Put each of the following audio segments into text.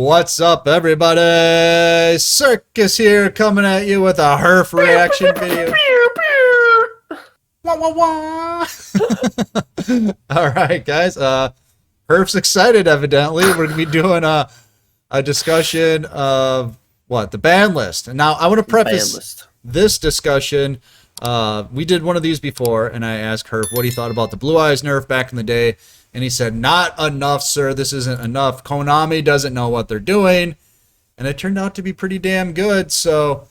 What's up, everybody? Circus here, coming at you with a Herf reaction video. Wah, wah, wah. All right, guys. Herf's excited, evidently. We're going to be doing a discussion of, the ban list. And now I want to preface this discussion. We did one of these before, and I asked Herf what he thought about the Blue Eyes nerf back in the day. And he said, not enough, sir. This isn't enough. Konami doesn't know what they're doing. And it turned out to be pretty damn good. So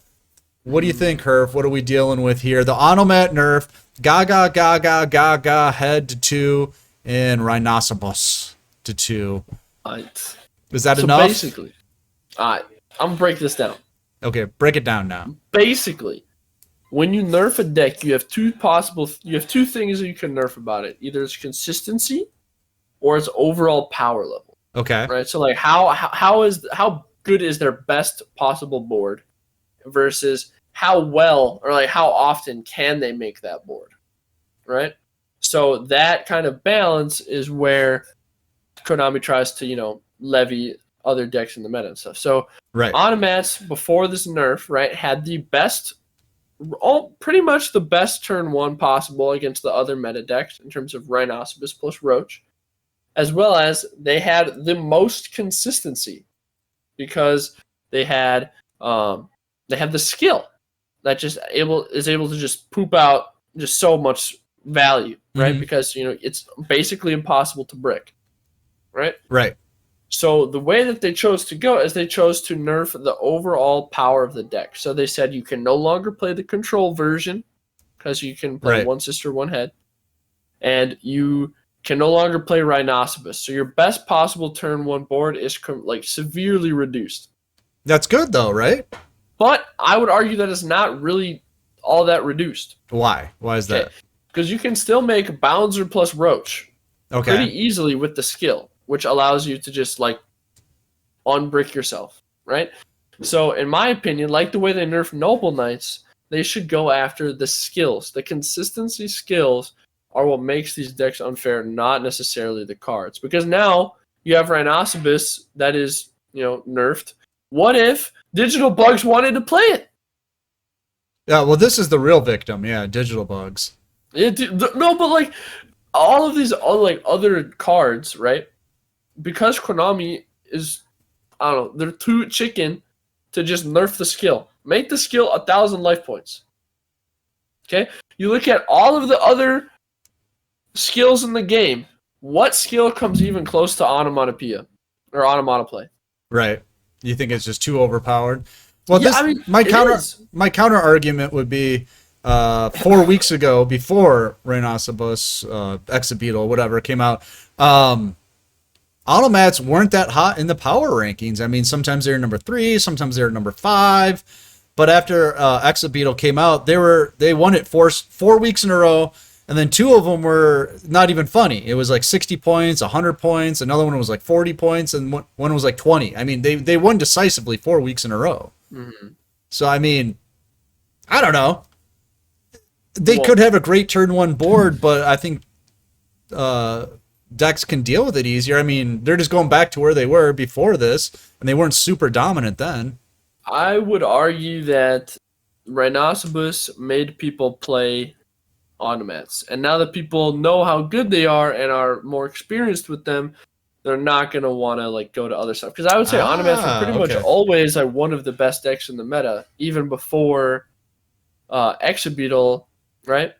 what do you think, Herf? What are we dealing with here? The Onomat nerf, Gaga, Gaga, Gaga, head to 2, and Rhinoceros to 2. Right. Is that enough? Basically, I'm going to break this down. Okay, break it down now. Basically, when you nerf a deck, you have two things that you can nerf about it. Either its consistency or its overall power level. Okay. Right? So like how good is their best possible board versus how well or like how often can they make that board. Right? So that kind of balance is where Konami tries to, levy other decks in the meta and stuff. So right. Onomats before this nerf, right, had the best pretty much the best turn 1 possible against the other meta decks in terms of Rhinoceros plus Roach. As well as they had the most consistency because they had the skill that is able to just poop out just so much value, right? Mm-hmm. Because it's basically impossible to brick, right? Right. So the way that they chose to go is they chose to nerf the overall power of the deck. So they said you can no longer play the control version because you can play one sister, one head, and you can no longer play Rhinoceros. So your best possible turn 1 board is severely reduced. That's good though, right? But I would argue that it's not really all that reduced. Why? Why is that? Because you can still make Bouncer plus Roach pretty easily with the skill, which allows you to just unbrick yourself, right? So in my opinion, like the way they nerf Noble Knights, they should go after the skills. The consistency skills are what makes these decks unfair, not necessarily the cards. Because now you have Rhinoceros that is, nerfed. What if Digital Bugs wanted to play it? Yeah, well, this is the real victim. Yeah, Digital Bugs. No, but all of these other cards, right? Because Konami is, I don't know, they're too chicken to just nerf the skill. Make the skill 1,000 life points. Okay? You look at all of the other skills in the game. What skill comes even close to onomatopoeia or onomatoplay? Right. You think it's just too overpowered? Well, yeah, my counter argument would be 4 weeks ago, before Rhinoceros, Exabeetle, whatever came out, Onomats weren't that hot in the power rankings. I mean, sometimes they're number 3, sometimes they're number 5. But after Exabeetle came out, they won it 4 weeks in a row. And then 2 of them were not even funny. It was 60 points, 100 points. Another one was 40 points, and one was 20. I mean, they won decisively 4 weeks in a row. Mm-hmm. So, I mean, I don't know. They could have a great turn 1 board, but I think decks can deal with it easier. I mean, they're just going back to where they were before this, and they weren't super dominant then. I would argue that Rhinoceros made people play Onomats, and now that people know how good they are and are more experienced with them, they're not going to want to go to other stuff. Because I would say Onomats were pretty much always one of the best decks in the meta, even before Exabeetle, right?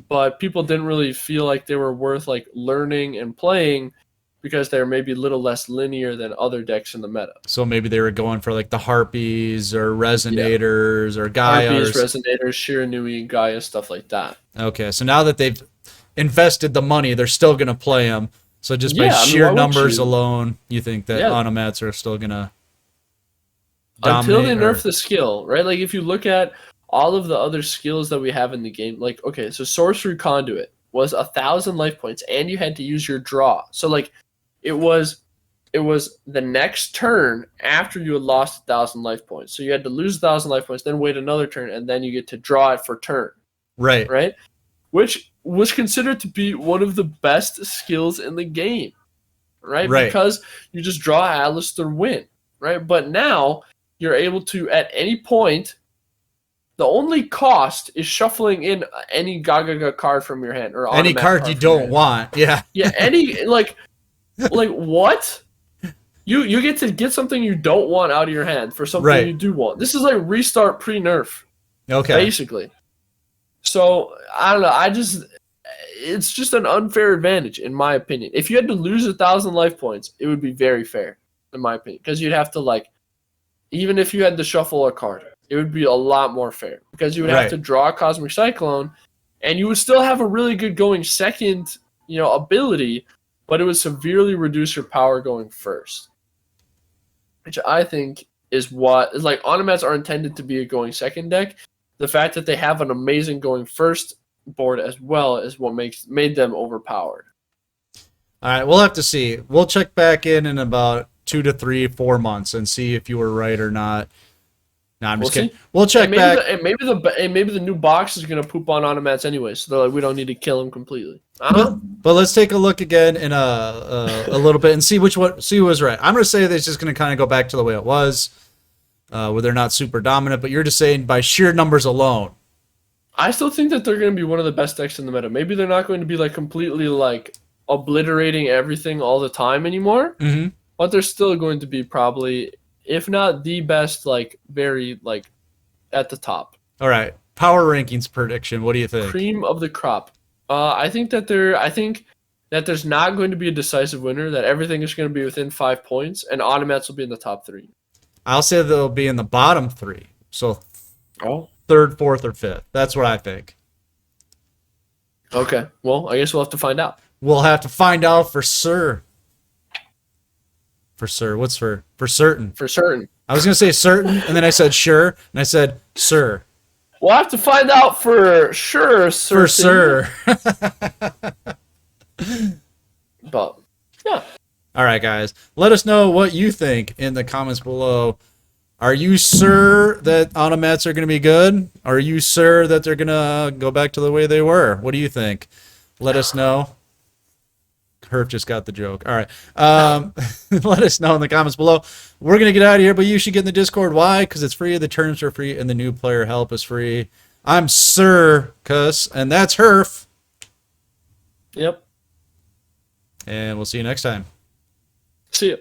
But people didn't really feel like they were worth learning and playing because they're maybe a little less linear than other decks in the meta. So maybe they were going for the Harpies or Resonators or Gaia. Harpies, Resonators, Shiranui, Gaia, stuff like that. Okay, so now that they've invested the money, they're still going to play them. So just by sheer numbers alone, you think that Onomats are still going to dominate? Until they nerf the skill, right? If you look at all of the other skills that we have in the game, so Sorcery Conduit was 1,000 life points, and you had to use your draw. So it was the next turn after you had lost 1,000 life points. So you had to lose 1,000 life points, then wait another turn, and then you get to draw it for turn. Right. Right? Which was considered to be one of the best skills in the game. Right? Because you just draw Alistair win. right? But now you're able to, at any point, the only cost is shuffling in any Gaga card from your hand, or any card you don't want. Yeah. Yeah, any like what? You get to get something you don't want out of your hand for something you do want. This is like restart pre-nerf. Okay. Basically. So I don't know. It's just an unfair advantage in my opinion. If you had to lose 1,000 life points, it would be very fair in my opinion, because you'd have to like, even if you had to shuffle a card, it would be a lot more fair because you would have to draw a Cosmic Cyclone, and you would still have a really good going second, ability, but it would severely reduce your power going first, which I think is like Onomats are intended to be a going second deck. The fact that they have an amazing going first board as well is what made them overpowered. All right, we'll have to see. We'll check back in about 2 to 3, 4 months and see if you were right or not. No, I'm just kidding. We'll check back. Maybe the new box is gonna poop on Onomats anyway, so they're like, we don't need to kill him completely. But let's take a look again in a little bit and see who was right. I'm gonna say that it's just gonna kind of go back to the way it was, where they're not super dominant. But you're just saying by sheer numbers alone. I still think that they're gonna be one of the best decks in the meta. Maybe they're not going to be like completely like obliterating everything all the time anymore. Mm-hmm. But they're still going to be probably, if not the best, like very like at the top. All right, power rankings prediction. What do you think? Cream of the crop. I think that there's not going to be a decisive winner. That everything is going to be within 5 points, and Onomats will be in the top 3. I'll say they'll be in the bottom 3. So, third, fourth, or fifth. That's what I think. Okay. Well, I guess we'll have to find out. We'll have to find out for sure. For sure. What's for certain? For certain. I was going to say certain, and then I said sure, and I said sir. We'll have to find out for sure, sir. For sure. But, yeah. All right, guys. Let us know what you think in the comments below. Are you sure that Onomats are going to be good? Are you sure that they're going to go back to the way they were? What do you think? Let us know. Herb just got the joke. All right. Let us know in the comments below. We're going to get out of here, but you should get in the Discord. Why? Because it's free, the terms are free, and the new player help is free. I'm Sir Cuss, and that's Herf. Yep. And we'll see you next time. See ya.